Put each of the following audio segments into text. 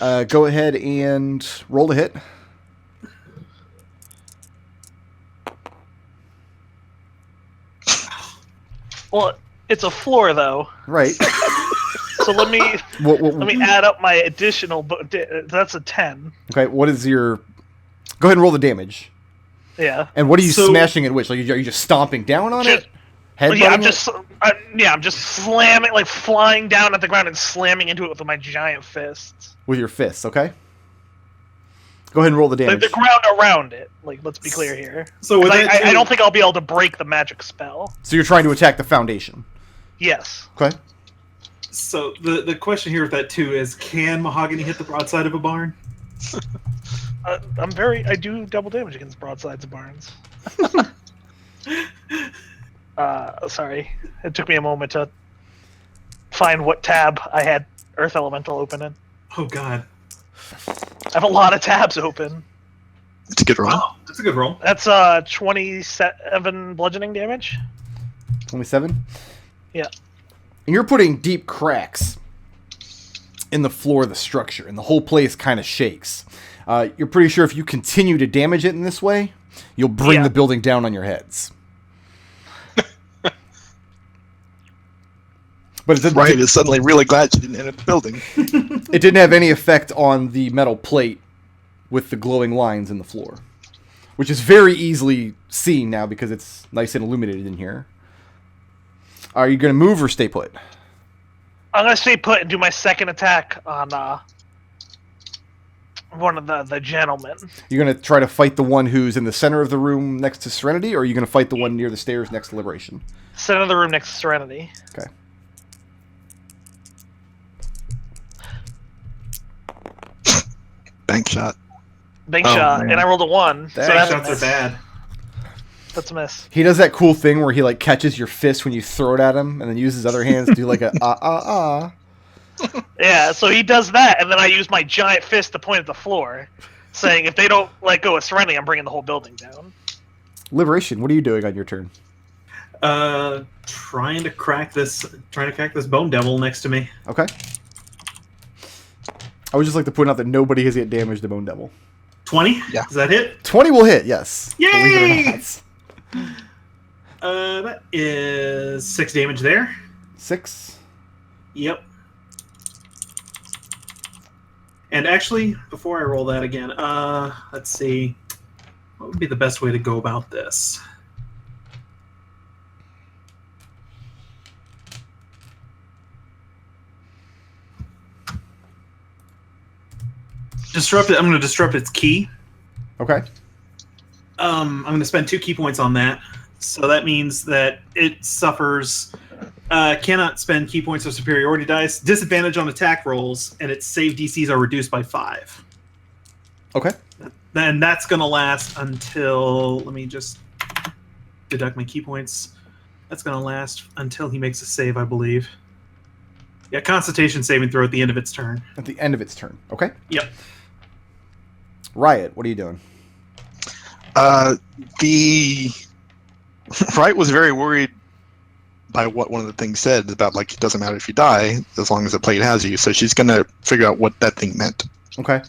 Go ahead and roll to hit. Well, it's a floor though. Right. So let me add up my additional. That's a 10. Okay. What is your? Go ahead and roll the damage. Yeah. And what are you smashing at? Which? Like, are you just stomping down on it? I'm just slamming, like flying down at the ground and slamming into it with my giant fists. With your fists, okay. Go ahead and roll the damage. Like the ground around it. Like, let's be clear here. So I don't think I'll be able to break the magic spell. So you're trying to attack the foundation. Yes. Okay. So the question here with that too is, can Mahogany hit the broadside of a barn? I do double damage against broadsides of barns. Sorry. It took me a moment to find what tab I had Earth Elemental open in. Oh god. I have a lot of tabs open. It's a good roll. Oh, that's a good roll. That's 27 bludgeoning damage. 27? Yeah. And you're putting deep cracks in the floor of the structure, and the whole place kind of shakes. You're pretty sure if you continue to damage it in this way, you'll bring the building down on your heads. But Riot is suddenly really glad she didn't enter the building. It didn't have any effect on the metal plate with the glowing lines in the floor, which is very easily seen now because it's nice and illuminated in here. Are you going to move or stay put? I'm going to stay put and do my second attack on one of the gentlemen. You're going to try to fight the one who's in the center of the room next to Serenity, or are you going to fight the one near the stairs next to Liberation? Center of the room next to Serenity. Okay. Bank shot. Bank shot, man. and I rolled a 1. Bank shots are bad. That's a miss. He does that cool thing where he like catches your fist when you throw it at him, and then uses his other hands to do like a Yeah, so he does that, and then I use my giant fist to point at the floor, saying if they don't let go of Serenity, I'm bringing the whole building down. Liberation, what are you doing on your turn? Trying to crack this bone devil next to me. Okay. I would just like to point out that nobody has yet damaged the Bone Devil. 20? Yeah. Does that hit? 20 will hit, yes. Yay! Believe it or not. That is 6 damage there. 6. Yep. And actually, before I roll that again, let's see. What would be the best way to go about this? Disrupt it. I'm going to disrupt its key. Okay. I'm going to spend 2 key points on that. So that means that it suffers, cannot spend key points or superiority dice, disadvantage on attack rolls, and its save DCs are reduced by 5. Okay. Then that's going to last until, let me just deduct my key points. That's going to last until he makes a save, I believe. Yeah, Constitution saving throw at the end of its turn. At the end of its turn. Okay. Yep. Riot, what are you doing? The Riot was very worried by what one of the things said about, like, it doesn't matter if you die as long as the plate has you. So she's going to figure out what that thing meant. Okay.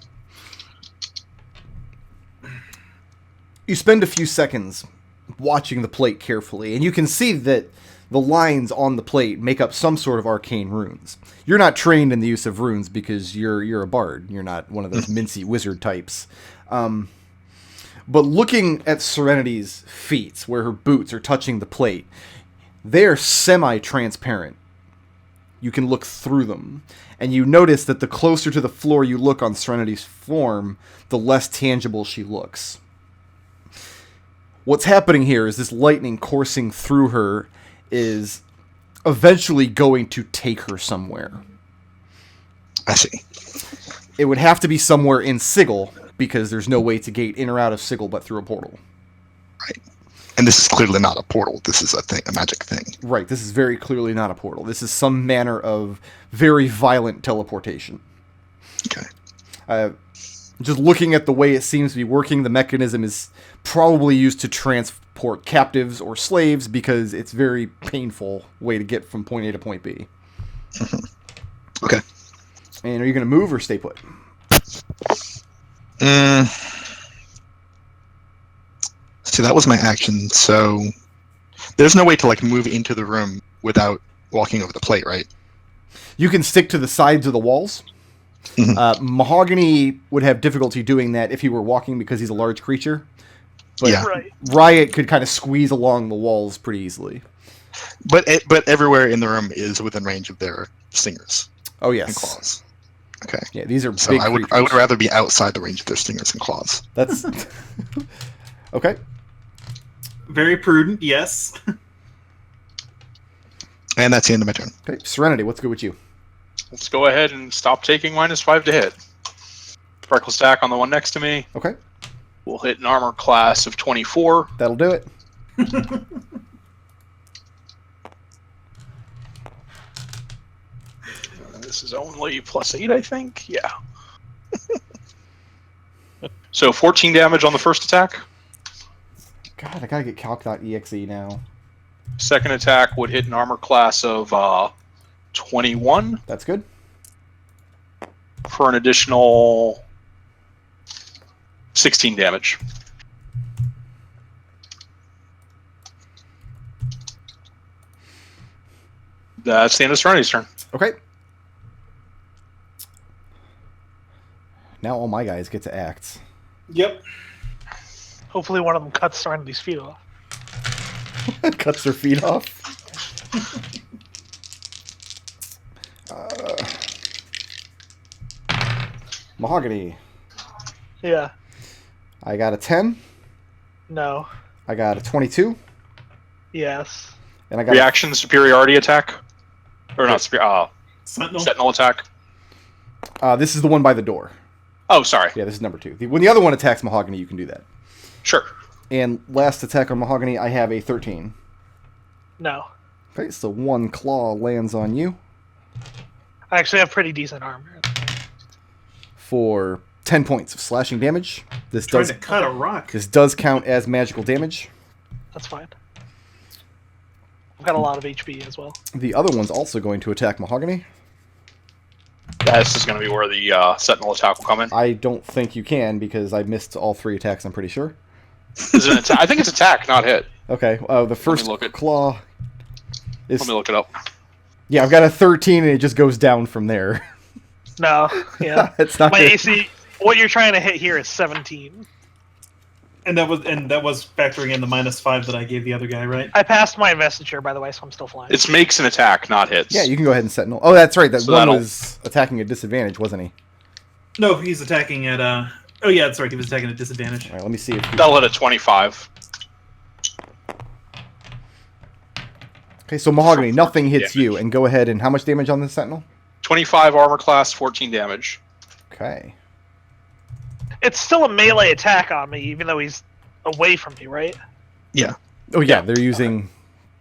You spend a few seconds watching the plate carefully, and you can see that the lines on the plate make up some sort of arcane runes. You're not trained in the use of runes because you're a bard. You're not one of those mincy wizard types. But looking at Serenity's feet, where her boots are touching the plate, they're semi-transparent. You can look through them. And you notice that the closer to the floor you look on Serenity's form, the less tangible she looks. What's happening here is this lightning coursing through her is eventually going to take her somewhere. I see. It would have to be somewhere in Sigil, because there's no way to gate in or out of Sigil but through a portal. Right. And this is clearly not a portal. This is a magic thing. Right, this is very clearly not a portal. This is some manner of very violent teleportation. Okay. Just looking at the way it seems to be working, the mechanism is probably used to transport captives or slaves because it's a very painful way to get from point A to point B. Okay. And are you going to move or stay put? See, that was my action, so there's no way to like move into the room without walking over the plate, right? You can stick to the sides of the walls. Mahogany would have difficulty doing that if he were walking because he's a large creature. But Yeah. Right. Riot could kind of squeeze along the walls pretty easily. But everywhere in the room is within range of their stingers Oh and yes, claws. Okay. yeah. These are So big I would creatures. rather be outside the range of their stingers and claws. That's okay. Very prudent, yes. And that's the end of my turn. Okay, Serenity, what's good with you? Let's go ahead and stop taking -5 to hit. Reckless attack on the one next to me. Okay, We'll hit an armor class of 24. that'll do it. This is only +8, I think. Yeah. So 14 damage on the first attack. God, I gotta get calc.exe now. Second attack would hit an armor class of 21 That's good. for an additional 16 damage. That's the end of Serenity's turn. Okay. Now all my guys get to act. Yep. Hopefully one of them cuts Serenity's feet off. Cuts their feet off. Mahogany. Yeah. I got a 10. No. I got a 22. Yes. And I got Reaction superiority attack. Or not Sentinel. sentinel attack. this is the one by the door. Oh, sorry. Yeah, this is number 2. When the other one attacks Mahogany, you can do that. Sure. And last attack on Mahogany, I have a 13. No. Okay, so one claw lands on you I actually have pretty decent armor. for 10 points of slashing damage. This Trying does to cut a rock. this does count as magical damage. That's fine. I've got a lot of HP as well. The other one's also going to attack Mahogany. This is going to be where the sentinel attack will come in. I don't think you can because I missed all 3 attacks, I'm pretty sure. Is it I think it's attack, not hit. Okay, the first look at- claw is... Let me look it up. Yeah, I've got a 13 and it just goes down from there. No. Yeah. It's not My good. AC. What you're trying to hit here is 17. And that was factoring in the -5 that I gave the other guy, right? I passed my investiture, by the way, so I'm still flying. It's makes an attack, not hits. Yeah, you can go ahead and Sentinel. Oh, that's right. That So one that'll- was attacking at disadvantage, wasn't he? No, he's attacking at oh yeah, that's right, he was attacking at disadvantage. All right, let me see if... That'll hit a 25. Okay, so Mahogany, nothing hits Damage. you. And go ahead and... How much damage on the Sentinel? 25 armor class, 14 damage. Okay. It's still a melee attack on me, even though he's away from me, right? Yeah. Oh, yeah, they're using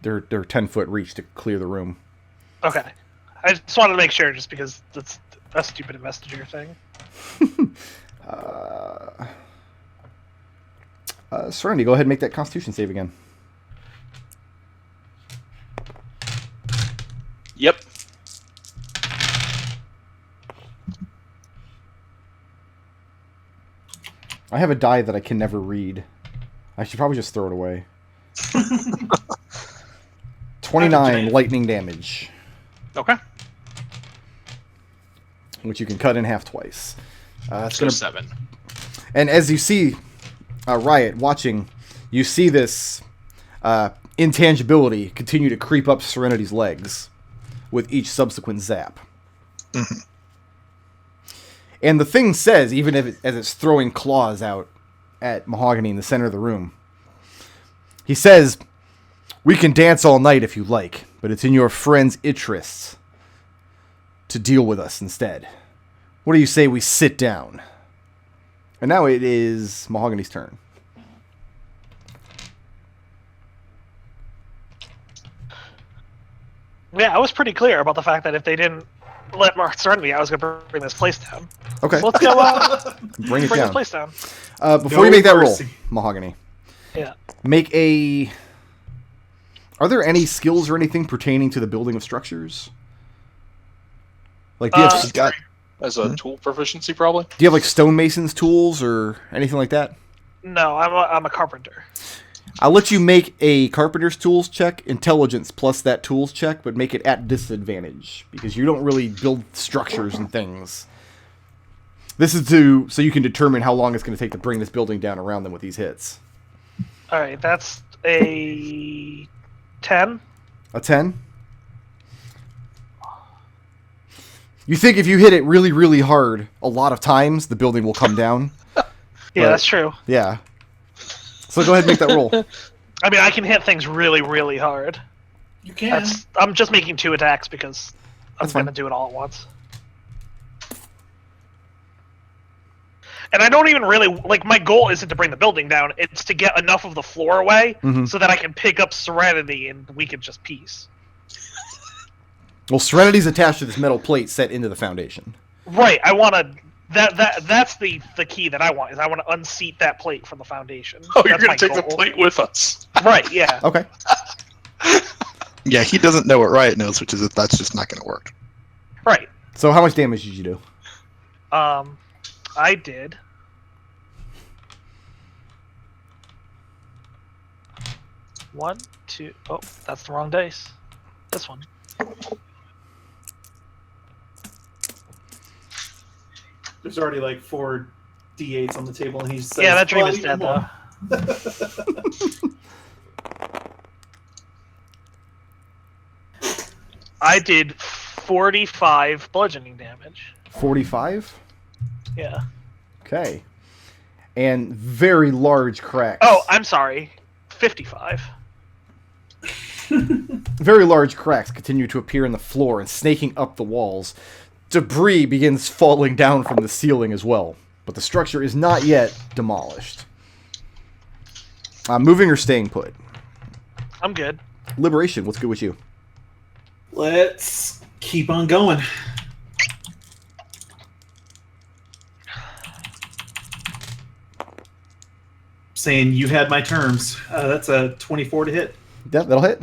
their 10-foot reach to clear the room. Okay. I just wanted to make sure, just because that's a stupid investiture thing. Serenity, go ahead and make that Constitution save again. Yep. I have a die that I can never read. I should probably just throw it away. 29 lightning damage, Okay. which you can cut in half twice. It's So gonna 7. And as you see Riot watching, you see this intangibility continue to creep up Serenity's legs with each subsequent zap. Mhm. And the thing says, even as it's throwing claws out at Mahogany in the center of the room, he says, "We can dance all night if you like, but it's in your friend's interests to deal with us instead. What do you say we sit down?" And now it is Mahogany's turn. Yeah, I was pretty clear about the fact that if they didn't let Mark Serenity, I was going to bring this place down. Okay, So let's go bring it bring this down. place down. Before No you make that mercy. roll, Mahogany, Yeah. make a... Are there any skills or anything pertaining to the building of structures? Like, do you have... She's got as a tool proficiency, probably. Do you have like stonemason's tools or anything like that? No, I'm a carpenter. I'll let you make a carpenter's tools check, intelligence plus that tools check, but make it at disadvantage because you don't really build structures and things. This is so you can determine how long it's going to take to bring this building down around them with these hits. All right, that's a 10. A 10? You think if you hit it really, really hard a lot of times, the building will come down? Yeah, that's true. Yeah. So go ahead and make that roll. I mean, I can hit things really, really hard. You can. I'm just making 2 attacks because I'm That's fine. going to do it all at once. And I don't even really... Like, my goal isn't to bring the building down. It's to get enough of the floor away so that I can pick up Serenity and we can just peace. Well, Serenity's attached to this metal plate set into the foundation. Right, I want to... That's the key that I want, is I want to unseat that plate from the foundation. Oh, you're That's going to my take the goal. plate with us. Right, yeah. Okay. Yeah, he doesn't know what Riot knows, which is that that's just not going to work. Right. So how much damage did you do? I did... One, two... Oh, that's the wrong dice. This one. There's already like 4 d8s on the table, and he says, Yeah, that dream "Well, is dead, more." though. I did 45 bludgeoning damage. 45? Yeah. Okay. And very large cracks. Oh, I'm sorry. 55. Very large cracks continue to appear in the floor and snaking up the walls. Debris begins falling down from the ceiling as well, but the structure is not yet demolished. Moving or staying put? I'm good. Liberation, what's good with you? Let's keep on going. Saying you had my terms. That's a 24 to hit. Yeah, that'll hit.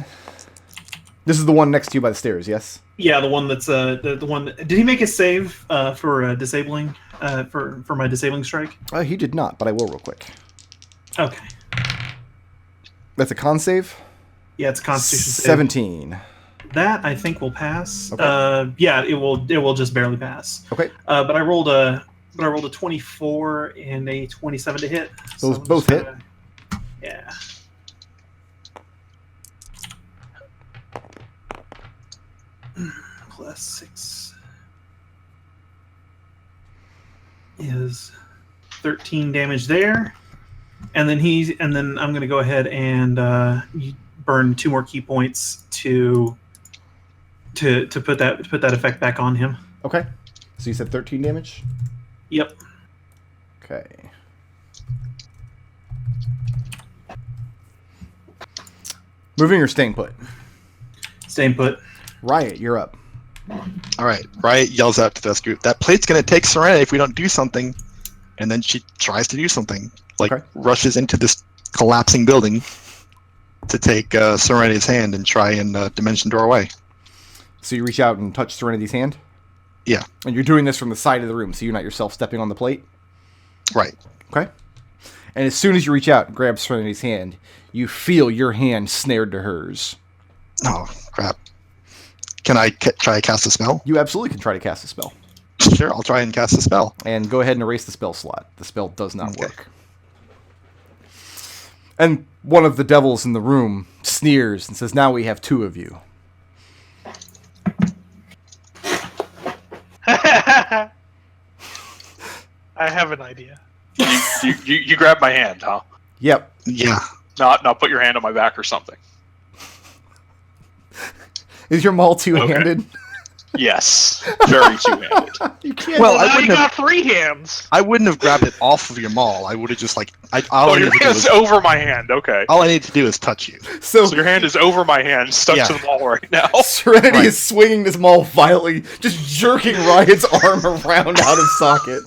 This is the one next to you by the stairs, yes? Yeah, the one that's the one. Did he make a save for disabling for my disabling strike? He did not, but I will real quick. Okay. That's a con save? Yeah, it's a Constitution save. 17. That I think will pass. Okay. Yeah, it will just barely pass. Okay. But I rolled a 24 and a 27 to hit. Those I'm both just hit? gonna- Yeah. Plus 6 is 13 damage there, and then I'm going to go ahead and burn 2 more key points to put that effect back on him. Okay. So you said 13 damage? Yep. Okay. Moving or staying put? Staying put. Riot, you're up. All right, Riot yells out to this group, that plate's going to take Serenity if we don't do something. And then she tries to do something, like Okay. rushes into this collapsing building to take Serenity's hand and try and dimension door away. So you reach out and touch Serenity's hand? Yeah. And you're doing this from the side of the room, so you're not yourself stepping on the plate? Right. Okay. And as soon as you reach out and grab Serenity's hand, you feel your hand snared to hers. Oh, crap. Can I try to cast a spell? You absolutely can try to cast a spell. Sure, I'll try and cast a spell. And go ahead and erase the spell slot. The spell does not Okay. work. And one of the devils in the room sneers and says, "Now we have 2 of you." I have an idea. You grab my hand, huh? Yep. Yeah. Now put your hand on my back or something. Is your maul two-handed? Yes, very two-handed. You can't. Well, Now you got 3 hands. I wouldn't have grabbed it off of your maul. I would have just all Oh, I your need to do hand's is over my hand. Okay. all I need to do is touch you. So So your hand is over my hand, stuck Yeah. to the wall right now. Serenity Right. is swinging this maul violently, just jerking Riot's arm around out of socket.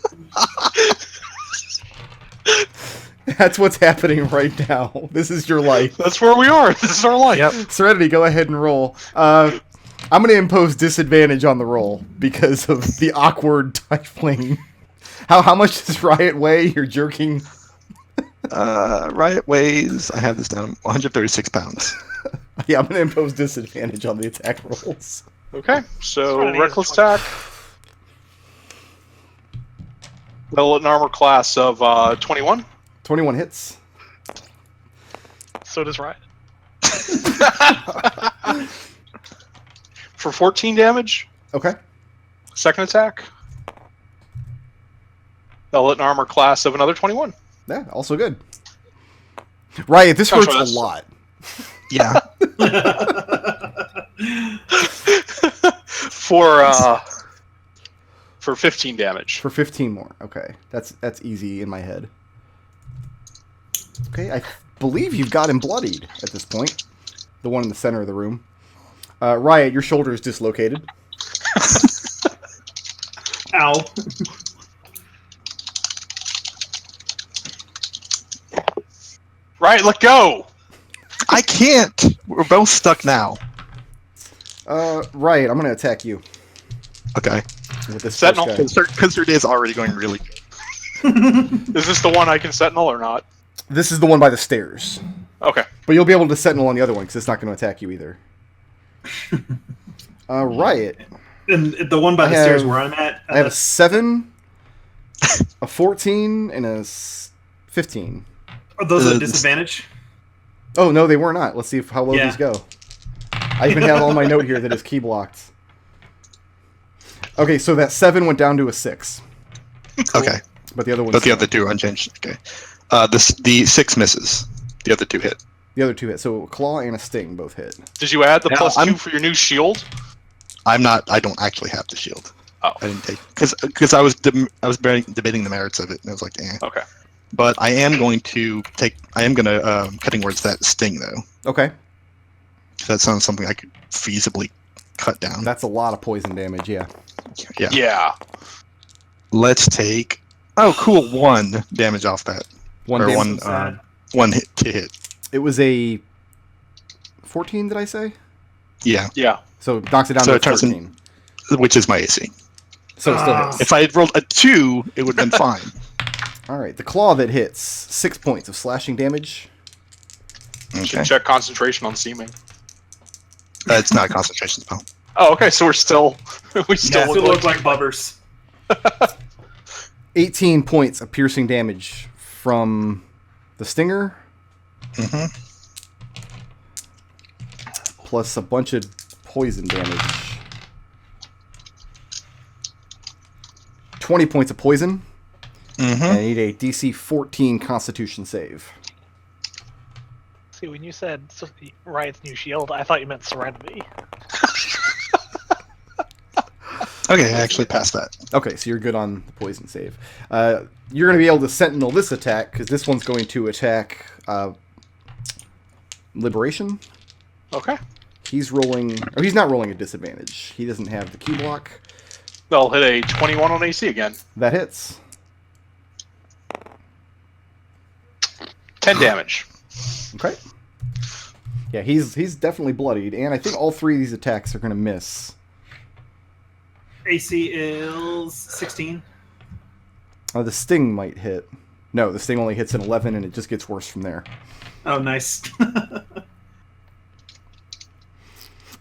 That's what's happening right now. This is your life. That's where we are. This is our life. Serenity, go ahead and roll. I'm going to impose disadvantage on the roll because of the awkward Tiefling. How much does Riot weigh? You're jerking. Riot weighs, I have this down, 136 pounds. Yeah, I'm going to impose disadvantage on the attack rolls. Okay, so Serenity is reckless 20. attack. Well, an armor class of 21. 21 hits. So does Riot. For 14 damage. Okay. Second attack. They'll hit an armor class of another 21. Yeah, also good. Riot, this Oh, hurts sure, a that's- lot. Yeah. For 15 damage. For 15 more. Okay. That's easy in my head. Okay, I believe you've got him bloodied at this point. The one in the center of the room. Riot, your shoulder is dislocated. Ow. Right, let go! I can't. We're both stuck now. Riot, I'm going to attack you. Okay. With this Sentinel. first guy. Because her day is already going really good. Is this the one I can sentinel or not? This is the one by the stairs. Okay. But you'll be able to sentinel on the other one because it's not going to attack you either. Riot. And the one by the I stairs have- where I'm at. I have a 7, a 14, and a 15. Are those a the- disadvantage? Oh, no, they were not. Let's see how low Yeah. these go. I even have on my note here that is key blocked. Okay, so that 7 went down to a 6. Okay. But the other one. But the other two are unchanged. Okay. The 6 misses. The other 2 hit. The other 2 hit. So claw and a sting both hit. Did you add the Now, +2 I'm- for your new shield? I don't actually have the shield. Oh. I didn't take because I was debating the merits of it, and I was like, eh. Okay. But I am going to cutting words that sting though. Okay, That sounds something I could feasibly cut down. that's a lot of poison damage. Yeah. Yeah. Yeah. Let's take. Oh, cool! 1 damage off that. One Or damage. one- Sad. 1 hit to hit. It was a 14. Did I say? Yeah, Yeah. So knocks it down So to it turns in- 13. which is my AC. So it still Ah. hits. If I had rolled a 2, it would have been fine. All right, the claw that hits 6 points of slashing damage. Okay. Should check concentration on seeming. It's not a concentration spell. Oh, okay, so we're still... we still Yeah, look still like... look like bubbers. 18 points of piercing damage from the stinger, hmm plus a bunch of poison damage. 20 points of poison, and I need a DC 14 Constitution save. See, when you said Riot's new shield, I thought you meant Serenity. Okay, I actually passed that. Okay, so you're good on the poison save. You're going to be able to sentinel this attack, because this one's going to attack Liberation. Okay. He's rolling... Oh, he's not rolling a disadvantage. He doesn't have the key block. They'll hit a 21 on AC again. That hits. 10 damage. Okay. Yeah, he's definitely bloodied, and I think all 3 of these attacks are going to miss. AC is 16. The sting might hit. No, the sting only hits an 11, and it just gets worse from there. Oh, nice.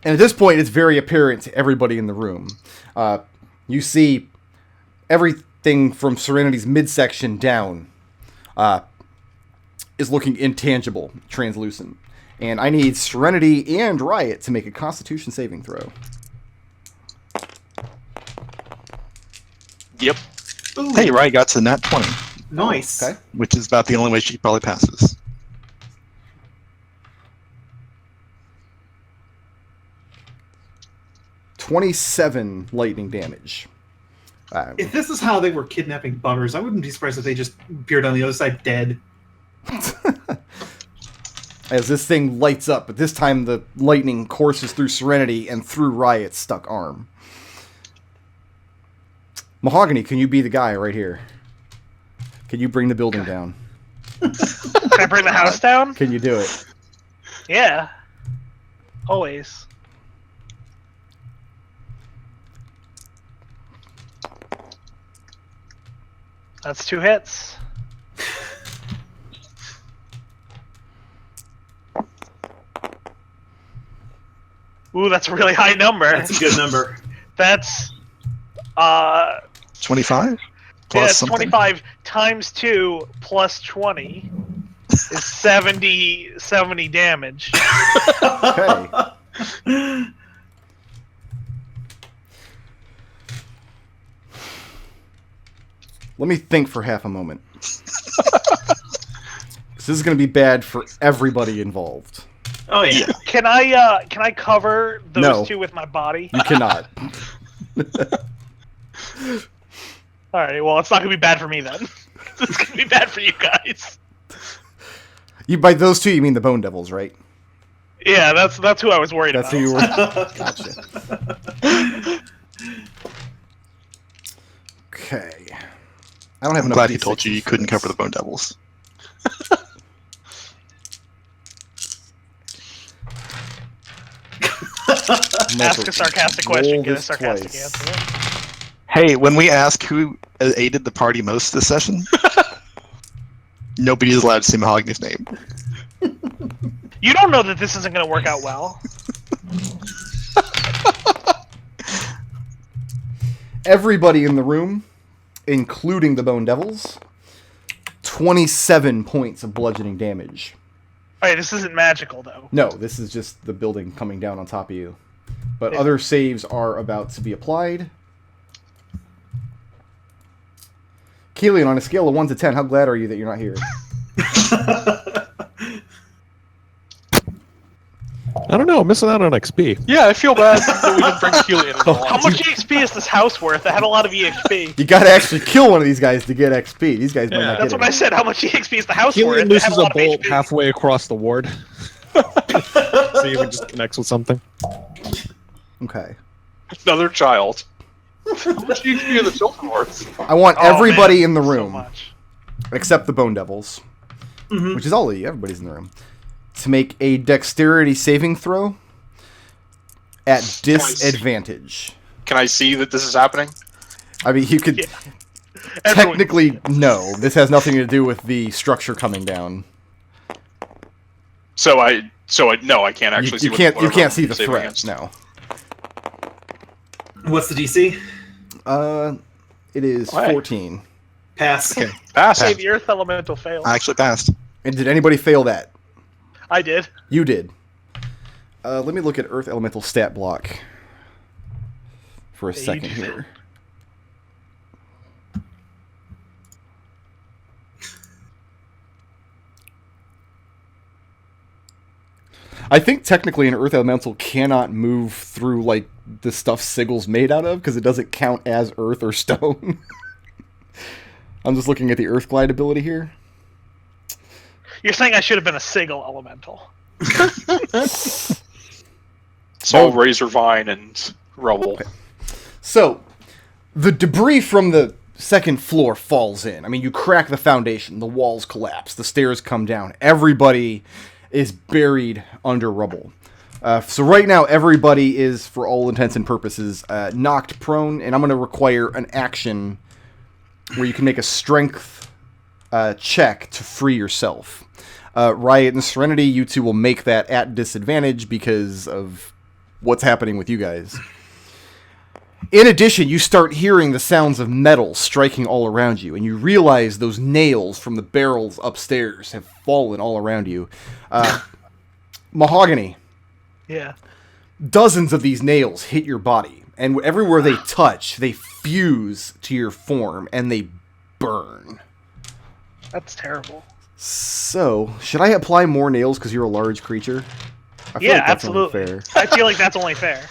And at this point, it's very apparent to everybody in the room. You see everything from Serenity's midsection down is looking intangible, translucent. And I need Serenity and Riot to make a Constitution saving throw. Yep. Ooh, Hey, Riot got to nat 20, nice. Okay. which is about the only way she probably passes. $27 lightning damage. If this is how they were kidnapping buggers, I wouldn't be surprised if they just appeared on the other side dead. As this thing lights up, but this time the lightning courses through Serenity and through Riot's stuck arm. Mahogany, can you be the guy right here? Can you bring the building down? Can I bring the house down? Can you do it? Yeah. Always. That's 2 hits. Ooh, that's a really high number. That's a good number. That's 25? yeah, Plus it's something. 25 times 2 plus 20 is 70 damage. Okay. Let me think for half a moment. This is going to be bad for everybody involved. Oh yeah. Can I cover those No. 2 with my body? You cannot. All right, well, it's not gonna be bad for me then. It's gonna be bad for you guys. You by those 2, you mean the Bone Devils, right? Yeah, that's who I was worried That's about. who you were. Gotcha. Okay. I don't have I'm enough. glad he D6s told you for couldn't this. cover the Bone Devils. Ask a sarcastic question, Roll get a this sarcastic twice. answer. Hey, when we ask who aided the party most this session, nobody is allowed to say Mahogany's name. You don't know that this isn't gonna work out well. Everybody in the room, including the Bone Devils, 27 points of bludgeoning damage. Alright, this isn't magical though. No, this is just the building coming down on top of you. But Yeah. other saves are about to be applied. Kelian, on a scale of 1 to 10, how glad are you that you're not here? I don't know. I'm missing out on XP. Yeah, I feel bad that we didn't bring Kelian along. How much EXP is this house worth? I had a lot of EXP. You gotta actually kill one of these guys to get XP. These guys might Yeah. not That's get what I it. said. How much EXP is the house worth? Kelian It had loses a a lot of bolt HP. halfway across the ward. See if it just connects with something. Okay. Another child. How much EXP are the children worth? I want Oh, everybody man, in the so room, much. except the Bone Devils, Mhm. which is all of you, everybody's in the room, to make a dexterity saving throw at disadvantage. Can I see that this is happening? I mean, you could Yeah. Everyone- technically no. This has nothing to do with the structure coming down. So I no, I can't actually see. You what can't. You whatever can't see the I'm saving threat. against. No. What's the DC? It is Why? 14. Pass. Okay. Pass. Hey, the Earth Elemental failed. I actually passed. And did anybody fail that? I did. You did. Let me look at Earth Elemental stat block for a Yeah, you second do. here. I think technically an Earth Elemental cannot move through like the stuff Sigel's made out of because it doesn't count as Earth or Stone. I'm just looking at the Earth Glide ability here. You're saying I should have been a Sigil Elemental. It's all razor vine and rubble. Okay. So, the debris from the second floor falls in. I mean, you crack the foundation, the walls collapse, the stairs come down. Everybody is buried under rubble. So right now, everybody is, for all intents and purposes, knocked prone, and I'm going to require an action where you can make a strength check to free yourself. Riot and Serenity, you two will make that at disadvantage because of what's happening with you guys. In addition, you start hearing the sounds of metal striking all around you, and you realize those nails from the barrels upstairs have fallen all around you. Mahogany, Yeah. dozens of these nails hit your body, and everywhere they touch, they fuse to your form, and they burn. That's terrible. So, should I apply more nails because you're a large creature? I feel Yeah, like that's only absolutely. fair. I feel like that's only fair.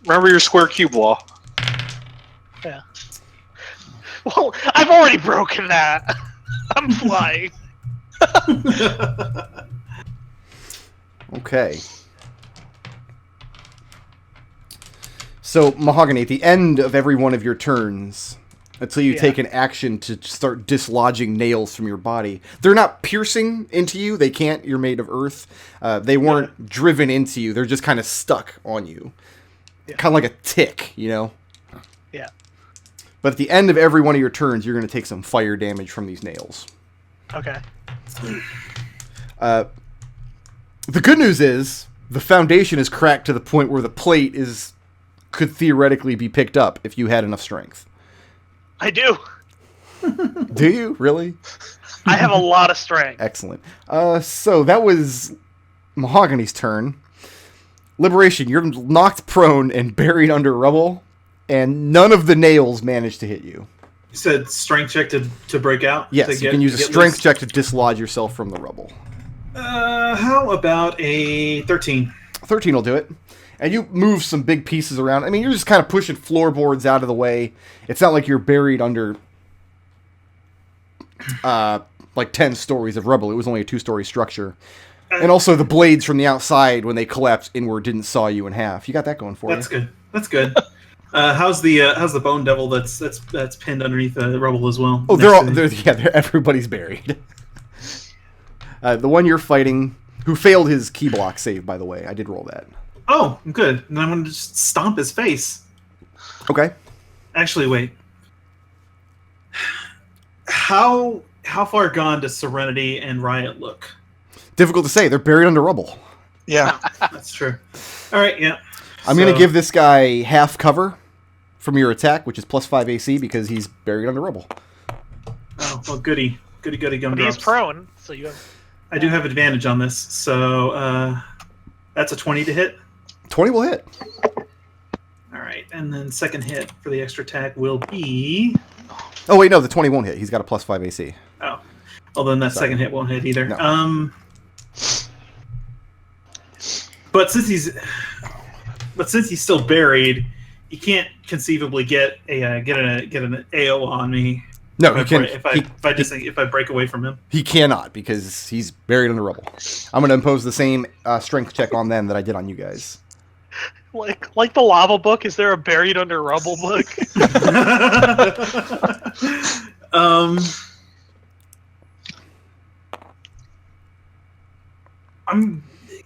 Remember your square cube law. Yeah. Well, I've already broken that. I'm flying. Okay. So, Mahogany, at the end of every one of your turns, until you Yeah. take an action to start dislodging nails from your body, they're not piercing into you. They can't. You're made of earth. They weren't driven into you. They're just kind of stuck on you. Yeah. Kind of like a tick, you know? Yeah. But at the end of every one of your turns, you're going to take some fire damage from these nails. Okay. The good news is the foundation is cracked to the point where the plate could theoretically be picked up if you had enough strength. I do. Do you? Really? I have a lot of strength. Excellent. So that was Mahogany's turn. Liberation, you're knocked prone and buried under rubble, and none of the nails managed to hit you. You said strength check to break out? Yes, you can use a strength check to dislodge yourself from the rubble. How about a 13? 13 will do it. And you move some big pieces around. I mean, you're just kind of pushing floorboards out of the way. It's not like you're buried under like 10 stories of rubble. It was only a 2-story structure. And also the blades from the outside, when they collapsed inward, didn't saw you in half. You got that going for you. That's good. That's good. How's the bone devil that's pinned underneath the rubble as well? Oh, everybody's buried. The one you're fighting, who failed his key block save, by the way. I did roll that. Oh, good. And I'm going to just stomp his face. Okay. Actually, wait. How far gone does Serenity and Riot look? Difficult to say. They're buried under rubble. Yeah. That's true. All right, yeah. I'm going to give this guy half cover from your attack, which is +5 AC, because he's buried under rubble. Oh, well, goody gumdrops. He's prone, so you have... I do have advantage on this, so that's a 20 to hit. 20 will hit. All right, and then second hit for the extra attack will be... Oh, wait, no, the 20 won't hit. He's got a +5 AC. Oh. Well, then that second hit won't hit either. No. But since he's still buried, he can't conceivably get an AO on me. No, he can. If I break away from him, he cannot, because he's buried under rubble. I'm going to impose the same strength check on them that I did on you guys. Like the lava book. Is there a buried under rubble book?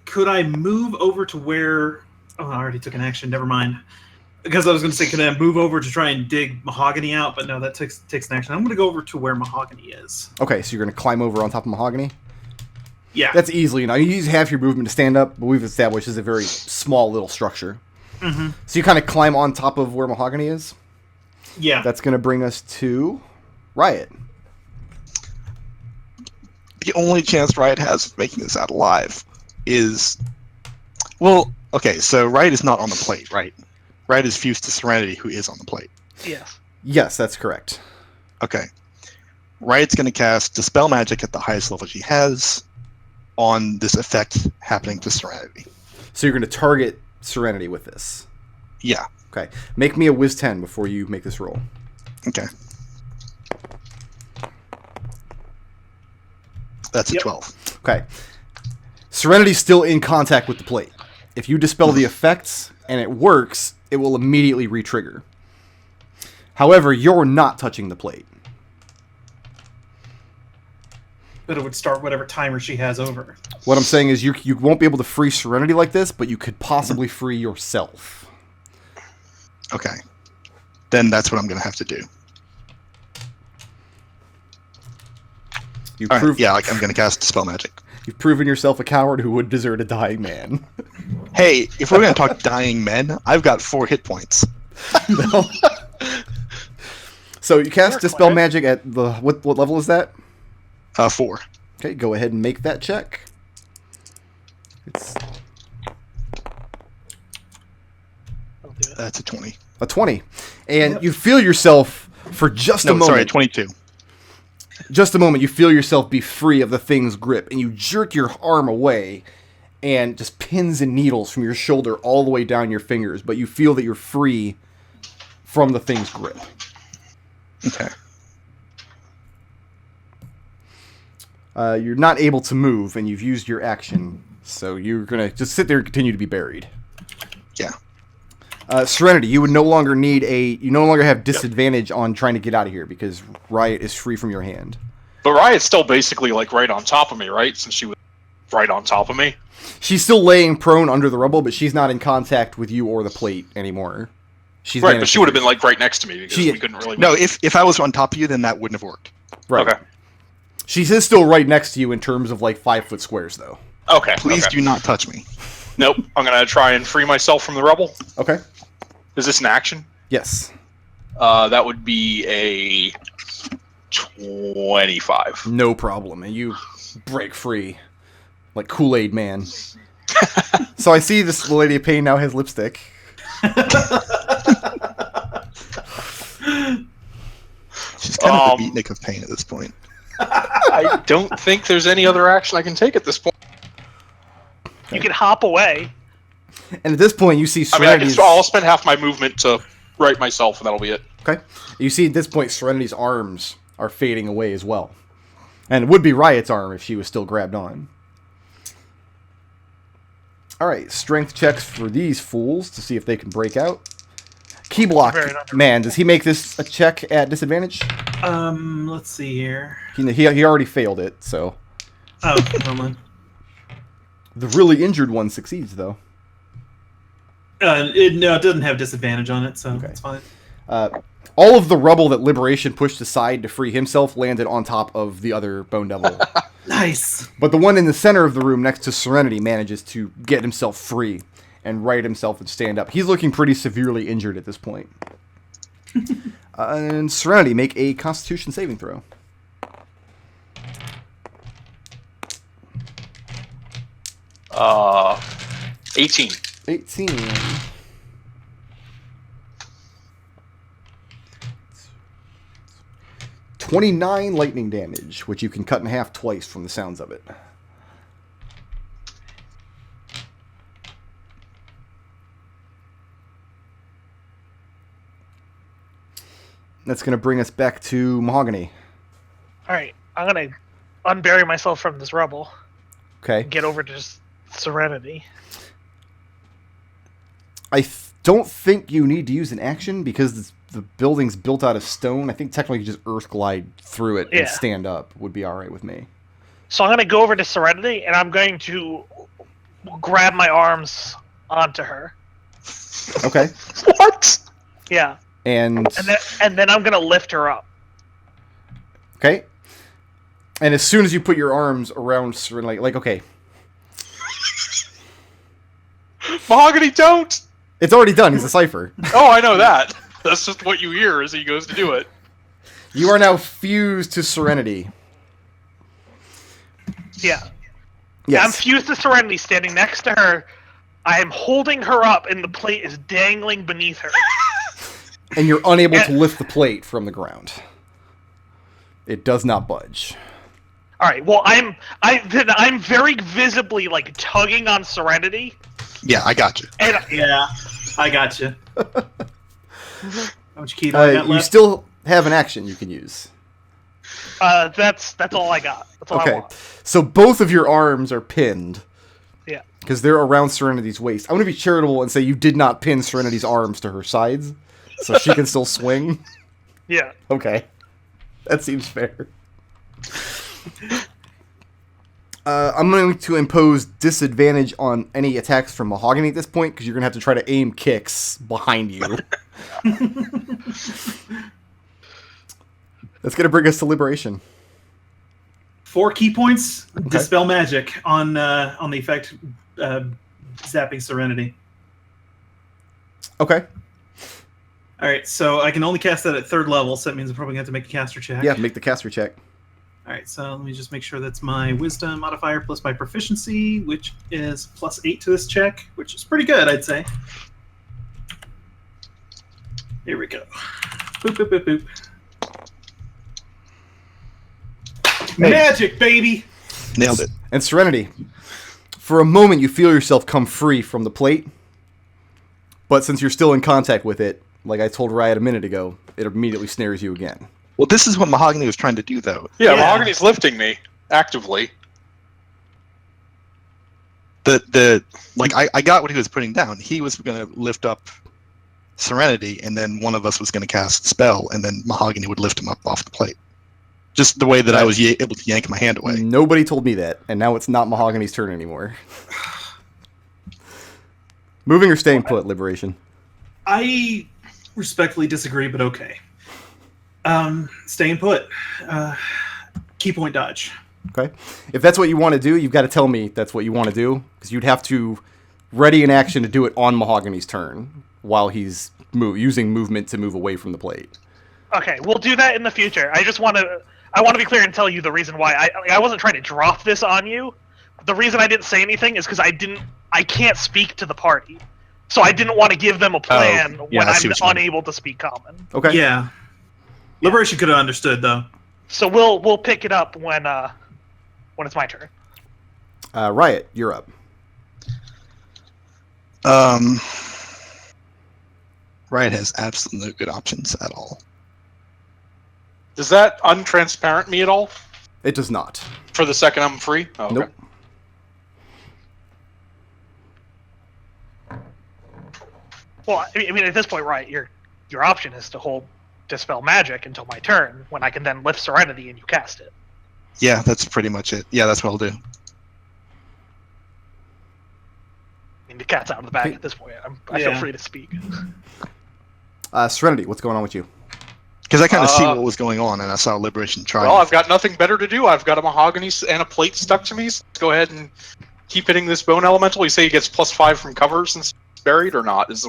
Could I move over to where? Oh, I already took an action. Never mind. Because I was going to say, could I move over to try and dig Mahogany out? But no, that takes an action. I'm going to go over to where Mahogany is. Okay, so you're going to climb over on top of Mahogany? Yeah. That's easily enough. You use half your movement to stand up, but we've established it's a very small little structure. Mm-hmm. So you kind of climb on top of where Mahogany is? Yeah. That's going to bring us to Riot. The only chance Riot has of making this out alive is... Well, okay, so Riot is not on the plate, right? Riot is fused to Serenity, who is on the plate. Yes. Yes, that's correct. Okay. Riot's going to cast Dispel Magic at the highest level she has on this effect happening to Serenity. So you're going to target Serenity with this? Yeah. Okay. Make me a Wiz 10 before you make this roll. Okay. That's a 12. Okay. Serenity's still in contact with the plate. If you dispel the effects and it works, it will immediately re-trigger. However, you're not touching the plate. But it would start whatever timer she has over. What I'm saying is you won't be able to free Serenity like this, but you could possibly free yourself. Okay. Then that's what I'm going to have to do. I'm going to cast Dispel Magic. You've proven yourself a coward who would desert a dying man. Hey, if we're going to talk dying men, I've got 4 hit points. No. So you cast Dispel Magic at the... What level is that? 4. Okay, go ahead and make that check. That's a 20. A 20. And you feel yourself for just a moment. Sorry, 22. Just a moment, you feel yourself be free of the thing's grip, and you jerk your arm away, and just pins and needles from your shoulder all the way down your fingers, but you feel that you're free from the thing's grip. Okay. You're not able to move, and you've used your action, so you're going to just sit there and continue to be buried. Yeah. Serenity, you would no longer have disadvantage on trying to get out of here, because Riot is free from your hand. But Riot's still basically like right on top of me, right? Since she was right on top of me. She's still laying prone under the rubble, but she's not in contact with you or the plate anymore. She's Right, but vanished. she would have been like right next to me because She- we couldn't really. No, if I was on top of you, then that wouldn't have worked. Right. Okay. She is still right next to you in terms of like 5-foot squares, though. Okay. Please okay. do not touch me. Nope. I'm gonna try and free myself from the rubble. Okay. Is this an action? Yes. That would be a 25. No problem. And you break free like Kool-Aid Man. So I see this Lady of Pain now has lipstick. She's kind of the beatnik of pain at this point. I don't think there's any other action I can take at this point. You can hop away. And at this point, you see I mean, Serenity's... I'll spend half my movement to right myself, and that'll be it. Okay. You see at this point, Serenity's arms are fading away as well. And it would be Riot's arm if she was still grabbed on. Alright, strength checks for these fools to see if they can break out. Key block. Very under- Man, does he make this a check at disadvantage? Let's see here. He already failed it, so... Oh, hold on. The really injured one succeeds, though. No, it doesn't have disadvantage on it, so Okay. it's fine. All of the rubble that Liberation pushed aside to free himself landed on top of the other Bone Devil. Nice. But the one in the center of the room next to Serenity manages to get himself free and right himself and stand up. He's looking pretty severely injured at this point. And Serenity, make a Constitution saving throw. 18. 18. $29 lightning damage, which you can cut in half twice from the sounds of it. That's going to bring us back to Mahogany. Alright, I'm gonna unbury myself from this rubble. Okay. Get over to just Serenity. I don't think you need to use an action because the building's built out of stone. I think technically you just earth glide through it and Yeah. stand up would be alright with me. So I'm gonna go over to Serenity and I'm going to grab my arms onto her. Okay. What? Yeah. And And then I'm gonna lift her up. okay. And as soon as you put your arms around Serenity, like okay. Mahogany, don't! It's already done. He's a cipher. Oh, I know that. That's just what you hear as he goes to do it. You are now fused to Serenity. Yeah. I'm Yes. fused to Serenity, standing next to her. I am holding her up, and the plate is dangling beneath her. And you're unable to lift the plate from the ground. It does not budge. All right. Well, I'm very visibly like tugging on Serenity, Yeah, I got you. and Yeah, I got you. How much key do I got You left? still have an action you can use. that's all I got. That's all I Okay. want. So both of your arms are pinned. Yeah. Because they're around Serenity's waist. I'm going to be charitable and say you did not pin Serenity's arms to her sides. So she can still swing. Yeah. Okay. That seems fair. I'm going to impose disadvantage on any attacks from Mahogany at this point, because you're going to have to try to aim kicks behind you. That's going to bring us to Liberation. 4 key points. Dispel magic on the effect zapping Serenity. Okay. All right, so I can only cast that at 3rd level, so that means I'm probably going to have to make a caster check. Yeah, make the caster check. All right, so let me just make sure that's my wisdom modifier plus my proficiency, which is +8 to this check, which is pretty good, I'd say. Here we go. Boop, boop, boop, boop. Hey. Magic, baby! Nailed it. And Serenity, for a moment you feel yourself come free from the plate, but since you're still in contact with it, like I told Riot a minute ago, it immediately snares you again. Well, this is what Mahogany was trying to do, though. Yeah, Yeah. Mahogany's lifting me actively. I got what he was putting down. He was going to lift up Serenity, and then one of us was going to cast spell, and then Mahogany would lift him up off the plate. Just the way that I was able to yank my hand away. Nobody told me that, and now it's not Mahogany's turn anymore. Moving or staying put, Liberation? I respectfully disagree, but okay. Staying put. Key point dodge. Okay. If that's what you want to do, you've got to tell me that's what you want to do, because you'd have to ready an action to do it on Mahogany's turn while he's using movement to move away from the plate. Okay, we'll do that in the future. I want to be clear and tell you the reason why I wasn't trying to drop this on you. The reason I didn't say anything is because I can't speak to the party, so I didn't want to give them a plan when I'm unable to speak common. Okay. Yeah. Liberation could have understood though. So we'll pick it up when it's my turn. Riot, you're up. Riot has absolutely no good options at all. Does that untransparent me at all? It does not. For the second I'm free? Oh, okay. Nope. Well, I mean, at this point, right, your option is to hold Dispel Magic until my turn, when I can then lift Serenity and you cast it. Yeah, that's pretty much it. Yeah, that's what I'll do. I mean, the cat's out of the bag at this point. I feel free to speak. Serenity, what's going on with you? Because I kind of see what was going on, and I saw Liberation try. Well, I've got nothing better to do. I've got a Mahogany and a plate stuck to me, so let's go ahead and keep hitting this Bone Elemental. You say he gets +5 from cover since he's buried, or not? Is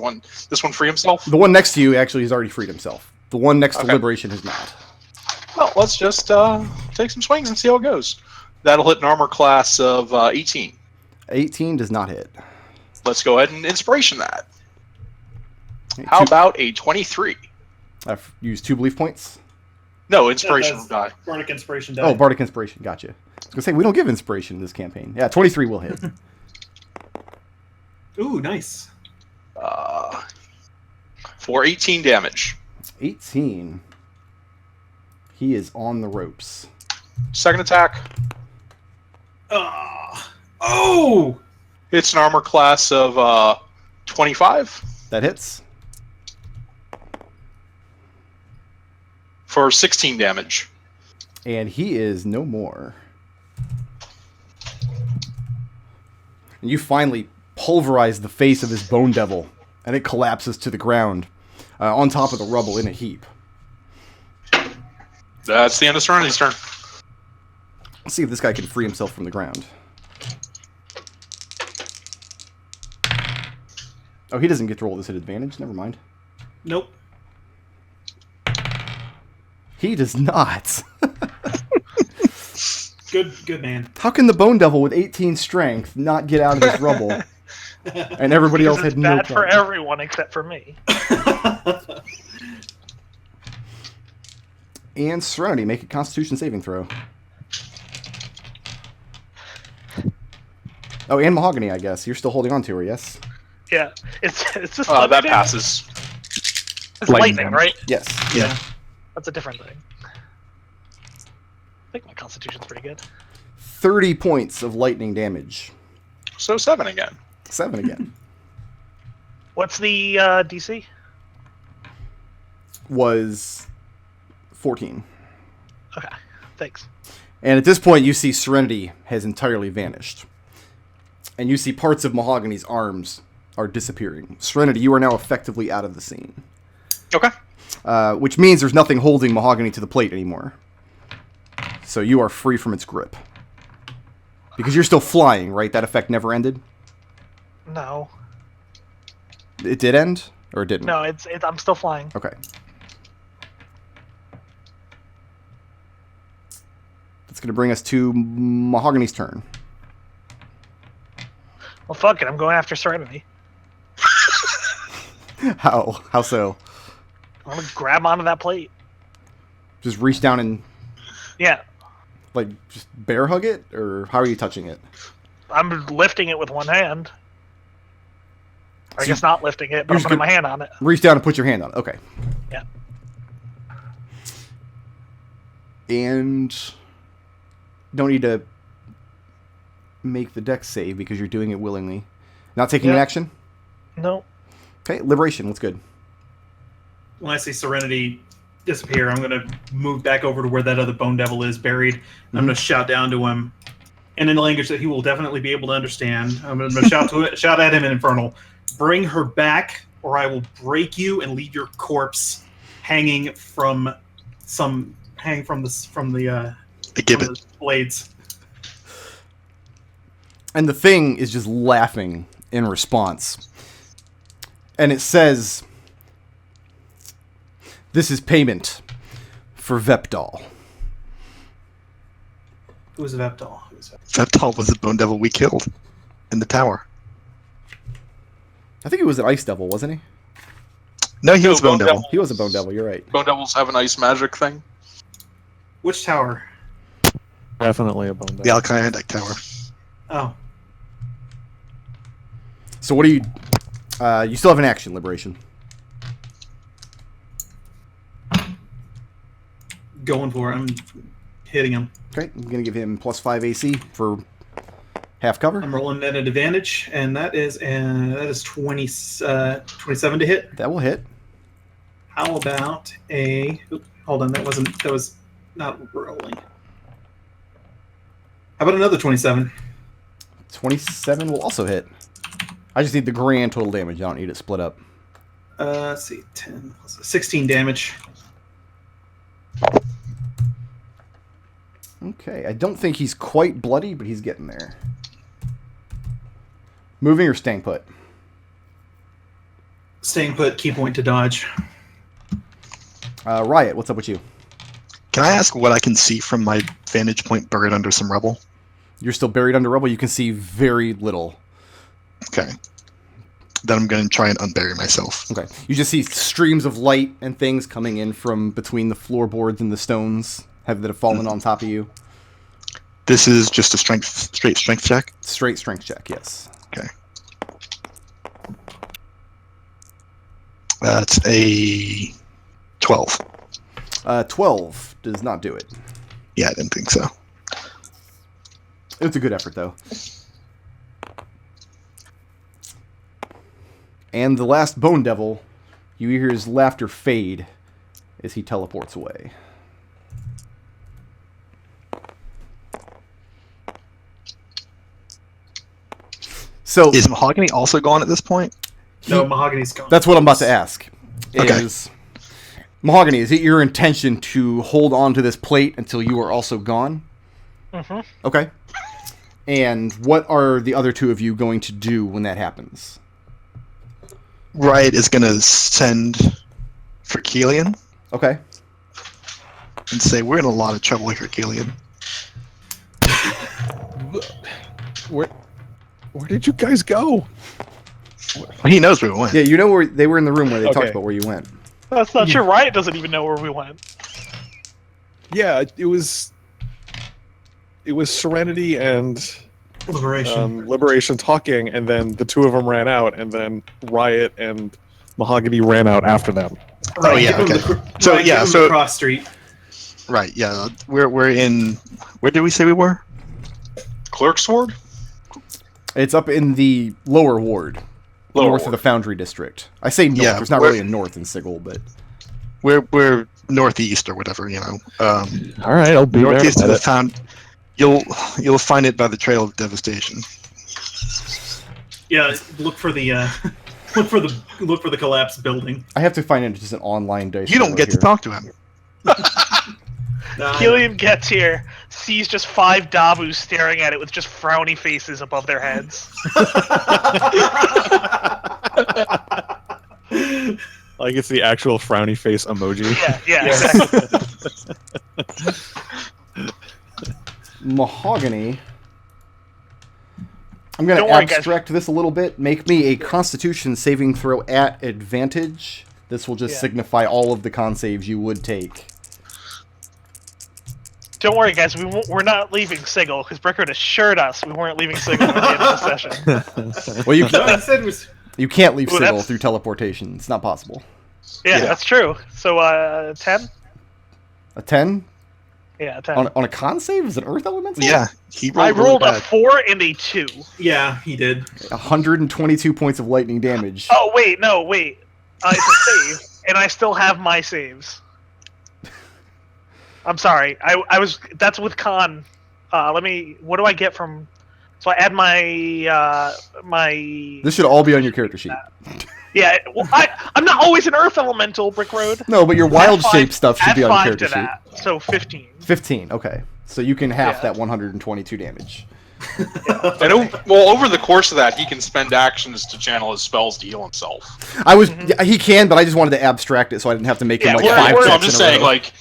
this one free himself? The one next to you actually has already freed himself. The one next to Liberation has not. Well, let's just take some swings and see how it goes. That'll hit an armor class of 18. 18 does not hit. Let's go ahead and Inspiration that. How about a 23? I've used 2 belief points. No, Inspiration die. Bardic Inspiration die. Oh, Bardic Inspiration. Gotcha. I was going to say, we don't give Inspiration in this campaign. Yeah, 23 will hit. Ooh, nice. For 18 damage. 18. He is on the ropes. Second attack. Oh! It's an armor class of 25. That hits. For 16 damage. And he is no more. And you finally pulverize the face of his Bone Devil, and it collapses to the ground, on top of the rubble in a heap. That's the end of Serenity's turn. Let's see if this guy can free himself from the ground. Oh, he doesn't get to roll this at advantage. Never mind. Nope. He does not. Good man. How can the Bone Devil with 18 strength not get out of this rubble? And everybody else had no bad for problem. everyone except for me. And Serenity, make a Constitution saving throw. Oh, and Mahogany, I guess. You're still holding on to her, yes? Yeah, it's just That passes. It's lightning, right? Yes. Yeah. That's a different thing. I think my Constitution's pretty good. 30 points of lightning damage. So 7 again. 7 again. What's the DC? Was 14. Okay, thanks. And at this point, you see Serenity has entirely vanished. And you see parts of Mahogany's arms are disappearing. Serenity, you are now effectively out of the scene. Okay. Which means there's nothing holding Mahogany to the plate anymore. So you are free from its grip. Because you're still flying, right? That effect never ended? No. It did end? Or it didn't? No, it's I'm still flying. Okay. That's going to bring us to Mahogany's turn. Well, fuck it, I'm going after Serenity. How? How so? I'm gonna grab onto that plate. Just reach down and, Yeah, like, just bear hug it? Or how are you touching it? I'm lifting it with one hand. I guess not lifting it, but You're I'm just putting gonna- my hand on it. Reach down and put your hand on it. Okay. Yeah. And don't need to make the dex save because you're doing it willingly. Not taking an Yeah. action? No. Okay, Liberation. What's good? When I see Serenity disappear, I'm going to move back over to where that other Bone Devil is buried. I'm going to shout down to him, and in a language that he will definitely be able to understand. I'm going to shout at him in Infernal. Bring her back or I will break you and leave your corpse hanging from the gibbet. blades. And the thing is just laughing in response. And it says, "This is payment for Vepdal." Who is Vepdal? Vepdal was the bone devil we killed in the tower. I think he was an ice devil, wasn't he? No, he was a bone Bone devil. Devil. He was a bone devil, you're right. Bone Devils have an ice magic thing. Which tower? Definitely a bone The devil. Alchaic tower. Oh. So what do you... you still have an action, Liberation. Going for it. I'm hitting him. Okay, I'm going to give him +5 AC for half cover. I'm rolling at an advantage, and that is 27 to hit. That will hit. How about a... hold on, that was not rolling. How about another 27? 27 will also hit. I just need the grand total damage. I don't need it split up. Let's see, 10 plus 16 damage. Okay, I don't think he's quite bloody, but he's getting there. Moving or staying put? Staying put, key point to dodge. Riot, what's up with you? Can I ask what I can see from my vantage point buried under some rubble? You're still buried under rubble. You can see very little. Okay. Then I'm going to try and unbury myself. Okay. You just see streams of light and things coming in from between the floorboards and the stones that have fallen on top of you. This is just a straight strength check? Straight strength check, yes. Okay. That's a 12. 12 does not do it. Yeah, I didn't think so. It's a good effort, though. And the last Bone Devil, you hear his laughter fade as he teleports away. So Is Mahogany also gone at this point? No, Mahogany's gone. that's what I'm about to ask. Okay. Is Mahogany, is it your intention to hold on to this plate until you are also gone? Mm-hmm. Okay. And what are the other two of you going to do when that happens? Riot is going to send for Kelian Okay. and say, we're in a lot of trouble here, Kelian. Where did you guys go? Well, he knows where we went. Yeah, you know where they were in the room where they talked Okay. about where you went. That's not true. Riot doesn't even know where we went. Yeah, it was Serenity and Liberation. Liberation talking, and then the two of them ran out, and then Riot and Mahogany ran out after them. Oh, yeah, give him okay. the So, give yeah, him so- the cross street. Right, yeah. We're in... Where did we say we were? Clerk's Ward? It's up in the lower ward, Lower north of the ward. Foundry District. I say north. Yeah, There's not we're- really a north in Sigil, but We're northeast or whatever, you know. All right, I'll be Northeast of there. the town. You'll find it by the Trail of Devastation. Yeah, look for the look for the collapsed building. I have to find it just an online dice. You don't roll get to here. talk to him. Kelian gets here, sees just 5 Dabus staring at it with just frowny faces above their heads. Like it's the actual frowny face emoji. Yeah, Yes. exactly. Mahogany. I'm going Don't to worry, guys. abstract this a little bit. Make me a Constitution saving throw at advantage. This will just Yeah. signify all of the con saves you would take. Don't worry, guys. We're not leaving Sigil because Bricker had assured us we weren't leaving Sigil at the end of the session. Well, you No, I said was you can't leave Ooh, Sigil that's- through teleportation. It's not possible. Yeah, Yeah. that's true. So, 10? A 10 Yeah, 10. on a con save is an Earth Elemental. Yeah, he I rolled really rolled a bad. 4 and a 2. yeah, he did. 122 points of lightning damage. Oh, wait, no, wait. It's a save, and I still have my saves. I'm sorry. I was. That's with con. What do I get from... So I add my... This should all be on your character sheet. Yeah, well, I'm not always an Earth Elemental, Brick Road. No, but your wild shape stuff should Add be on your 5 character to sheet. that, so 15. 15, okay. So you can half Yeah. that 122 damage. And over the course of that, he can spend actions to channel his spells to heal himself. Yeah, he can, but I just wanted to abstract it so I didn't have to make him like 5 I'm checks just in a saying, row. like,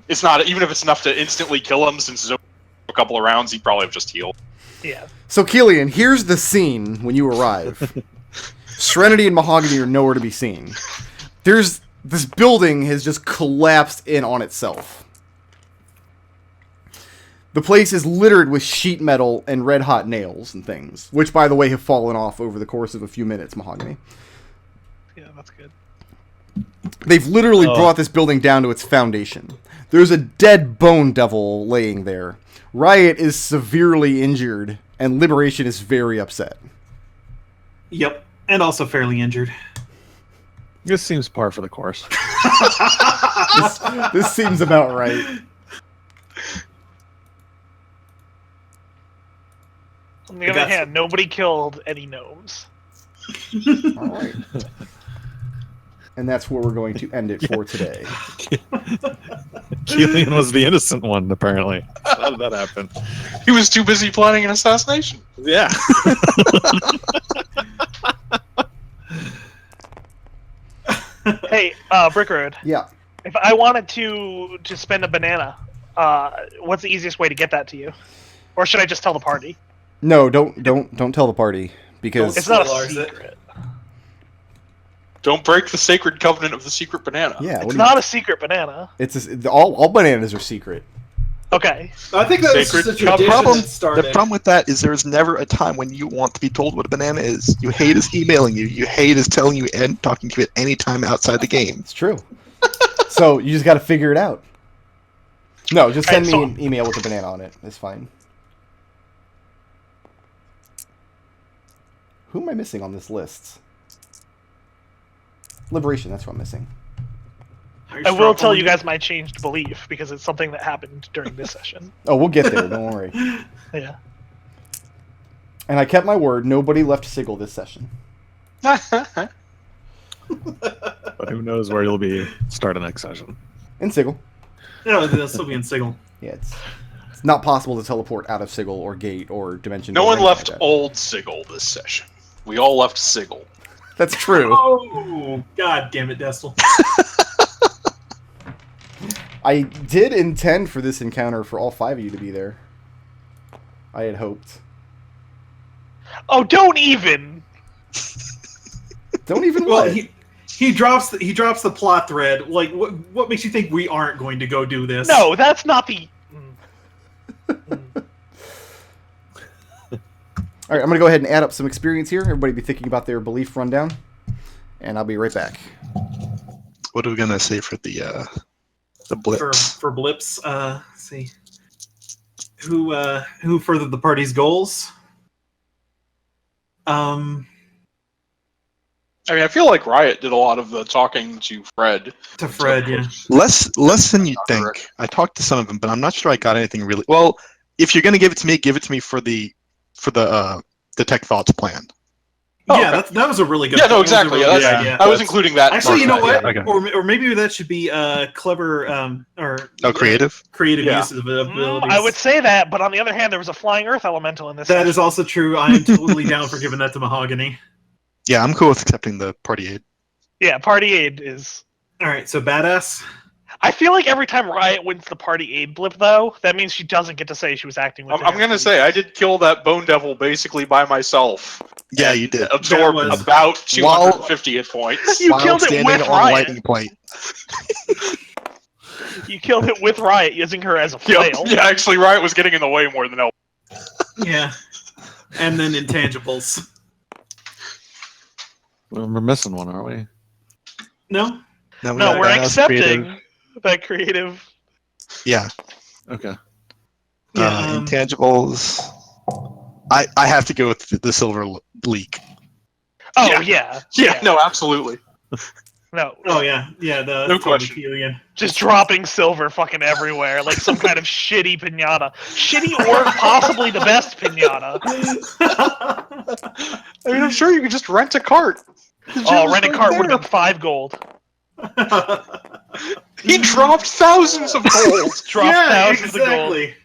it's not even if it's enough to instantly kill him. Since it's over a couple of rounds, he'd probably have just healed. Yeah. So Kelian, here's the scene when you arrive. Serenity and Mahogany are nowhere to be seen. This building has just collapsed in on itself. The place is littered with sheet metal and red-hot nails and things, which, by the way, have fallen off over the course of a few minutes, Mahogany. Yeah, that's good. They've literally brought this building down to its foundation. There's a dead bone devil laying there. Riot is severely injured, and Liberation is very upset. Yep, and also fairly injured. This seems par for the course. This seems about right. On the other hand, nobody killed any gnomes. All right. And that's where we're going to end it for today. Kelian was the innocent one, apparently. How did that happen? He was too busy planning an assassination. Yeah. Hey, Brick Road. Yeah. If I wanted to spend a banana, what's the easiest way to get that to you? Or should I just tell the party? No, don't tell the party because It's not a Spoilers it. secret. Don't break the sacred covenant of the secret banana. yeah, It's not a secret banana. all bananas are secret. Okay. I think that was Sacred just a tradition problem- that started. The problem with that is there's never a time when you want to be told what a banana is. You hate us emailing you. You hate us telling you and talking to you at any time outside the game. It's true. So you just got to figure it out. No, just send me Alright, an email with a banana on it. It's fine. Who am I missing on this list? Liberation, that's what I'm missing. I will tell you guys my changed belief because it's something that happened during this session. Oh, we'll get there, don't worry. Yeah. And I kept my word, nobody left Sigil this session. But who knows where you'll be start the next session. In Sigil. No, they'll still be in Sigil. Yeah, it's not possible to teleport out of Sigil or Gate or Dimension. No or one anything left like that. old Sigil this session. We all left Sigil. That's true. Oh, god damn it, Destil. I did intend for this encounter for all 5 of you to be there. I had hoped. Oh, don't even! Don't even Well, what? he drops the plot thread. Like, what makes you think we aren't going to go do this? No, that's not the... All right, I'm going to go ahead and add up some experience here. Everybody be thinking about their belief rundown. And I'll be right back. What are we gonna say for the blips? For blips. Let's see. Who furthered the party's goals? I mean, I feel like Riot did a lot of the talking to Fred. To Fred, yeah. Less than you think. I talked to some of them, but I'm not sure I got anything really. Well, if you're gonna give it to me for the Detect Thoughts plan. Oh, Yeah, okay. that was a really good. Yeah, no, that was a exactly. really Yeah, good that's- idea. I was including that. Actually, you know part what? of that, okay. Or maybe that should be clever Creative. creative Yeah. use of abilities. I would say that, but on the other hand, there was a Flying Earth Elemental in this That session. is also true. I am totally down for giving that to Mahogany. Yeah, I'm cool with accepting the party aid. Yeah, Party Aid is... All right, so badass. I feel like every time Riot wins the Party Aid blip, though, that means she doesn't get to say she was acting with I'm gonna say I did kill that Bone Devil basically by myself. Yeah, you did. Absorbed That was- about 250 hit points. You While killed it standing with on a Riot. lightning plate. You killed it with Riot using her as a Yep. flail. Yeah, actually, Riot was getting in the way more than else. Yeah. And then intangibles. Well, we're missing one, aren't we? No? No, No, we're got accepting creative. that creative. Yeah. Okay. Yeah, Intangibles. I have to go with the silver leak. Oh, Yeah. yeah. Yeah, no, absolutely. No. Oh yeah, yeah. The No totally question. Kelian. Just dropping silver fucking everywhere, like some kind of shitty pinata. Shitty or possibly the best pinata. I mean, I'm sure you could just rent a cart. Oh, rent a cart would have been 5 gold. He dropped thousands of gold. Dropped Yeah, thousands of gold. exactly.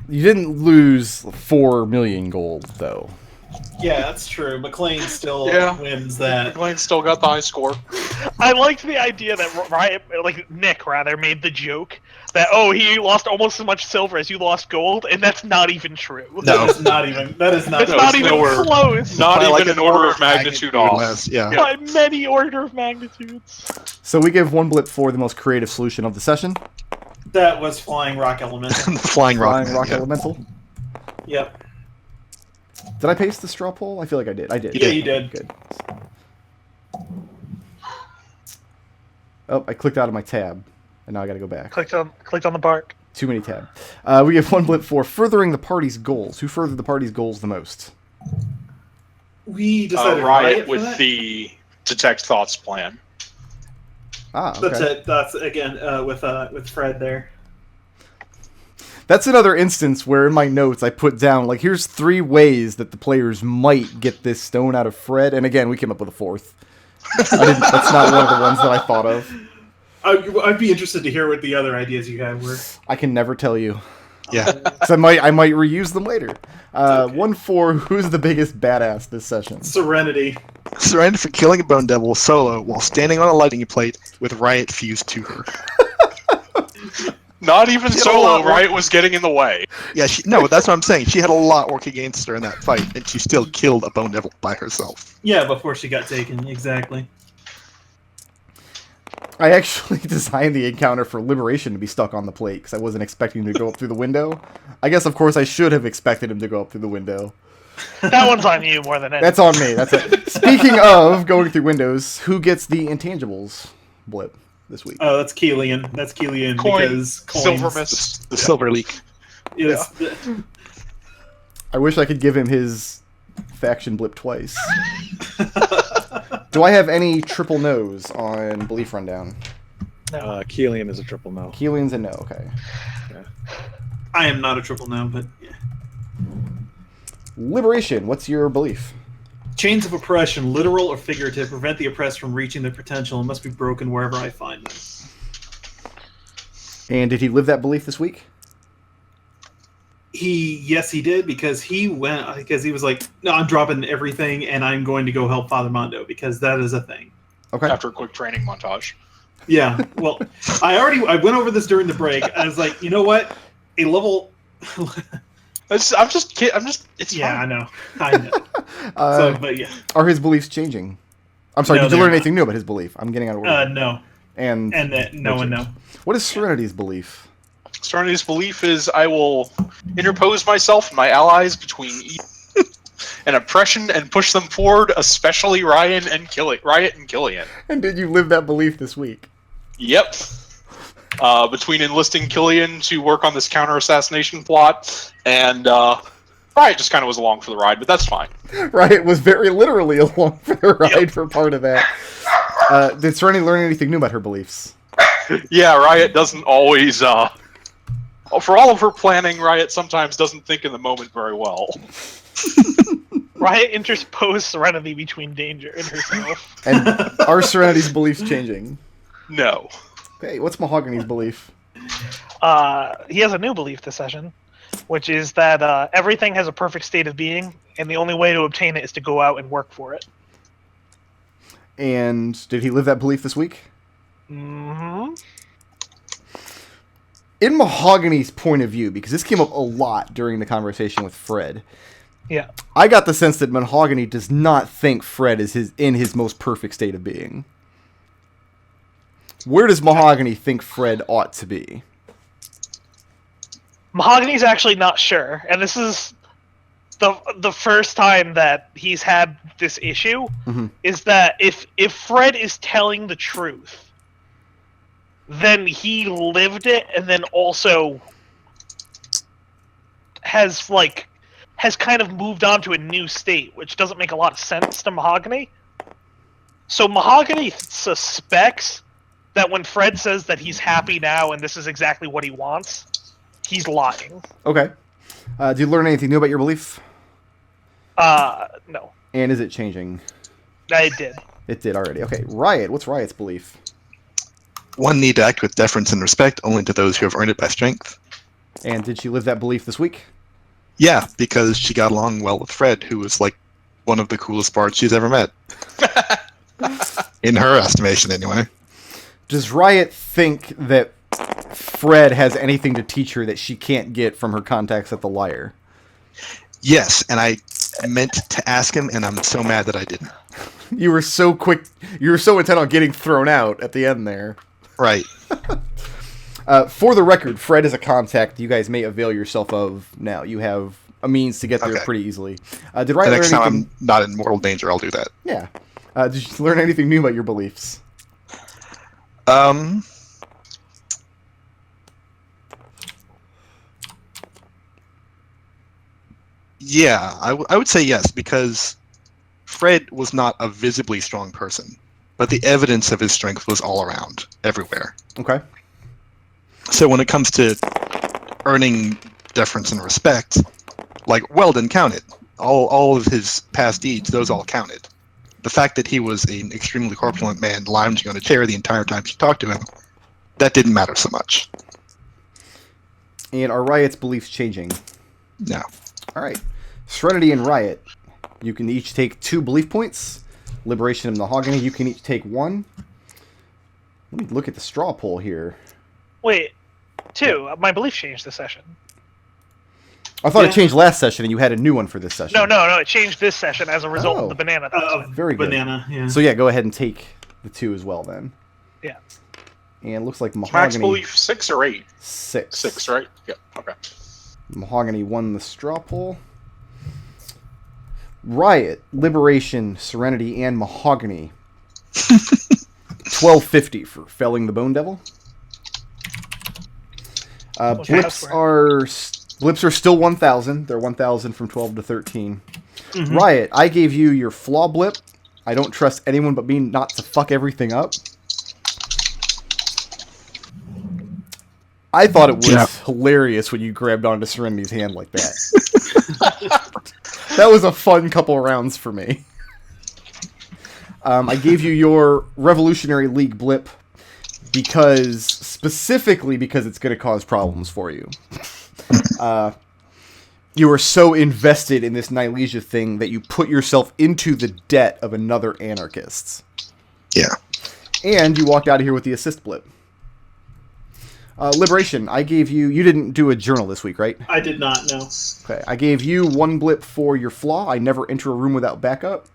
You didn't lose 4 million gold, though. Yeah, that's true. McLean still wins that. McLean still got the high score. I liked the idea that Riot, like Nich rather, made the joke that he lost almost as much silver as you lost gold, and that's not even true. No. That is not even. That is not. It's not even nowhere. close. Not Probably even like an order of magnitude off. less. Yeah. By many order of magnitudes. So we give 1 blip for the most creative solution of the session. That was flying rock elemental. The flying rock. Flying Man, rock yeah. elemental. Yep. Did I paste the straw poll? I feel like I did. I did. Yeah, you did. Good. Oh, I clicked out of my tab, and now I gotta go back. Clicked on the bark. Too many tab. We give 1 blip for furthering the party's goals. Who furthered the party's goals the most? We decided Riot for with that? the detect thoughts plan. Ah, okay. That's again with Fred there. That's another instance where in my notes I put down, like, here's 3 ways that the players might get this stone out of Fred, and again, we came up with a 4th. That's not one of the ones that I thought of. I'd be interested to hear what the other ideas you had were. I can never tell you. Yeah. Because I might reuse them later. Okay. 1 for who's the biggest badass this session? Serenity. Surrendered for killing a bone devil solo while standing on a lightning plate with Riot fused to her. Not even She had a solo, lot more- Riot was getting in the way. Yeah, no, that's what I'm saying. She had a lot work against her in that fight, and she still killed a bone devil by herself. Yeah, before she got taken. Exactly. I actually designed the encounter for Liberation to be stuck on the plate because I wasn't expecting him to go up through the window. I guess, of course, I should have expected him to go up through the window. That one's on you more than anything. That's on me. That's it. Speaking of going through windows, who gets the intangibles blip this week? Oh, that's Kelian. That's Kelian Coin, because coins. silver mist. The silver leak. Yes. I wish I could give him his faction blip twice. Do I have any triple no's on Belief Rundown? Kelian is a triple no. Kelian's a no, okay. I am not a triple now, but yeah. Liberation, what's your belief? Chains of oppression, literal or figurative, prevent the oppressed from reaching their potential and must be broken wherever I find them. And did he live that belief this week? Yes, he did because he was like, no, I'm dropping everything and I'm going to go help Father Mondo because that is a thing. Okay. After a quick training montage. Yeah, well, I went over this during the break. I was like, you know what? A level. I'm just kidding. It's Yeah, fine. I know. But yeah, Are his beliefs changing? I'm sorry, No, did you they're learn not. anything new about his belief? I'm getting out of order. no, And no and no. what is Serenity's belief? Serenity's belief is I will interpose myself and my allies between and oppression and push them forward, especially Riot and Kelian. And did you live that belief this week? Yep. Between enlisting Kelian to work on this counter-assassination plot, and Riot just kind of was along for the ride, but that's fine. Riot was very literally along for the ride for part of that. Did Serenity learn anything new about her beliefs? Yeah, Riot doesn't always, for all of her planning, Riot sometimes doesn't think in the moment very well. Riot interposed Serenity between danger and herself. And are Serenity's beliefs changing? No. Hey, what's Mahogany's belief? He has a new belief this session, which is that everything has a perfect state of being, and the only way to obtain it is to go out and work for it. And did he live that belief this week? Mm-hmm. In Mahogany's point of view, because this came up a lot during the conversation with Fred, Yeah. I got the sense that Mahogany does not think Fred is in his most perfect state of being. Where does Mahogany think Fred ought to be? Mahogany's actually not sure, and this is the first time that he's had this issue. Mm-hmm. Is that if Fred is telling the truth, then he lived it, and then also has kind of moved on to a new state, which doesn't make a lot of sense to Mahogany. So Mahogany suspects that when Fred says that he's happy now and this is exactly what he wants, he's lying. Okay. Did you learn anything new about your belief? No. And is it changing? I did. It did already. Okay. Riot. What's Riot's belief? One need to act with deference and respect only to those who have earned it by strength. And did she live that belief this week? Yeah, because she got along well with Fred, who was like one of the coolest bards she's ever met. In her estimation, anyway. Does Riot think that Fred has anything to teach her that she can't get from her contacts at the Lyre? Yes, and I meant to ask him, and I'm so mad that I didn't. You were so quick. You were so intent on getting thrown out at the end there. Right. For the record, Fred is a contact you guys may avail yourself of now. You have a means to get there pretty easily. Did Riot The learn next anything? time I'm not in mortal danger, I'll do that. Yeah. Did you learn anything new about your beliefs? Yeah, I would say yes, because Fred was not a visibly strong person, but the evidence of his strength was all around, everywhere. Okay. So when it comes to earning deference and respect, like Weldon counted. All of his past deeds, those all counted. The fact that he was an extremely corpulent man lounging on a chair the entire time she talked to him, that didn't matter so much. And are Riot's beliefs changing? No. All right. Serenity and Riot, you can each take 2 belief points. Liberation and Mahogany, you can each take 1. Let me look at the straw poll here. Wait, 2. My belief changed this session. I thought it changed last session, and you had a new one for this session. No. It changed this session as a result of the banana. Very good. Banana, yeah. So yeah, go ahead and take the 2 as well then. Yeah. And it looks like Max Mahogany... belief 6 or 8? 6. 6, right? Yeah. Okay. Mahogany won the straw poll. Riot, Liberation, Serenity, and Mahogany. 1250 for felling the Bone Devil. Blips are still 1,000. They're 1,000 from 12 to 13. Mm-hmm. Riot, I gave you your flaw blip. I don't trust anyone but me not to fuck everything up. I thought it was hilarious when you grabbed onto Serenity's hand like that. That was a fun couple of rounds for me. I gave you your Revolutionary League blip specifically because it's going to cause problems for you. You were so invested in this Nilesia thing that you put yourself into the debt of another anarchist. Yeah. And you walked out of here with the assist blip. Liberation, I gave you... You didn't do a journal this week, right? I did not, no. Okay, I gave you 1 blip for your flaw. I never enter a room without backup.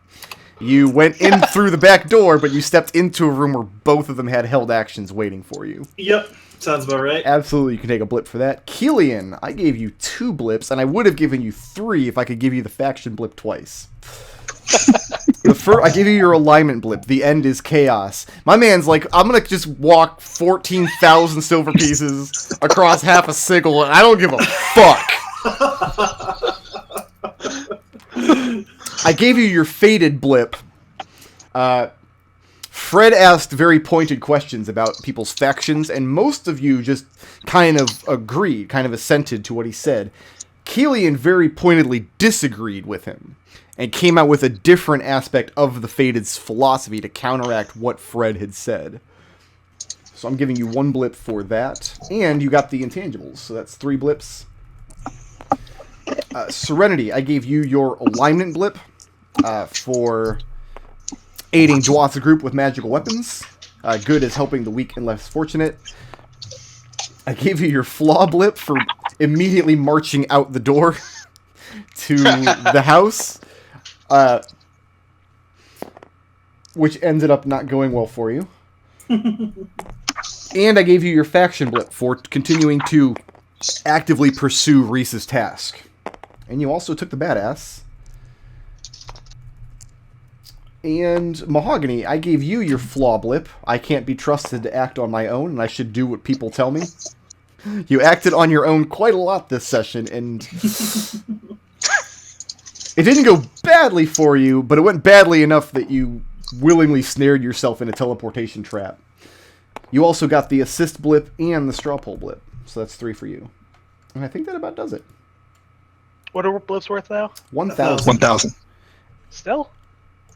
You went in through the back door, but you stepped into a room where both of them had held actions waiting for you. Yep, sounds about right. Absolutely, you can take a blip for that. Kelian, I gave you 2 blips, and I would have given you 3 if I could give you the faction blip twice. I gave you your alignment blip. The end is chaos. My man's like, I'm gonna just walk 14,000 silver pieces across half a sigil, and I don't give a fuck. I gave you your faded blip. Fred asked very pointed questions about people's factions, and most of you just kind of agreed, kind of assented to what he said. Kelian very pointedly disagreed with him, and came out with a different aspect of the Faded's philosophy to counteract what Fred had said. So I'm giving you 1 blip for that. And you got the intangibles, so that's 3 blips. Serenity, I gave you your alignment blip for aiding Dwath's group with magical weapons. Good is helping the weak and less fortunate. I gave you your flaw blip for immediately marching out the door to the house. Which ended up not going well for you. And I gave you your faction blip for continuing to actively pursue Reese's task. And you also took the badass. And Mahogany, I gave you your flaw blip. I can't be trusted to act on my own, and I should do what people tell me. You acted on your own quite a lot this session, and it didn't go badly for you, but it went badly enough that you willingly snared yourself in a teleportation trap. You also got the assist blip and the straw poll blip. So that's 3 for you. And I think that about does it. What are blips worth now? 1,000. 1,000. Still?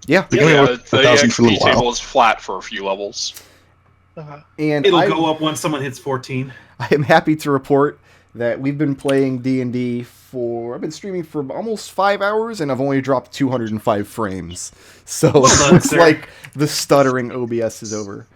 Yeah. They're gonna be worth the 1,000 for a XP little while. table is flat for a few levels. And It'll go up once someone hits 14. I am happy to report that we've been playing D&D I've been streaming for almost 5 hours, and I've only dropped 205 frames. So Well it done, looks sir. like the stuttering OBS is over.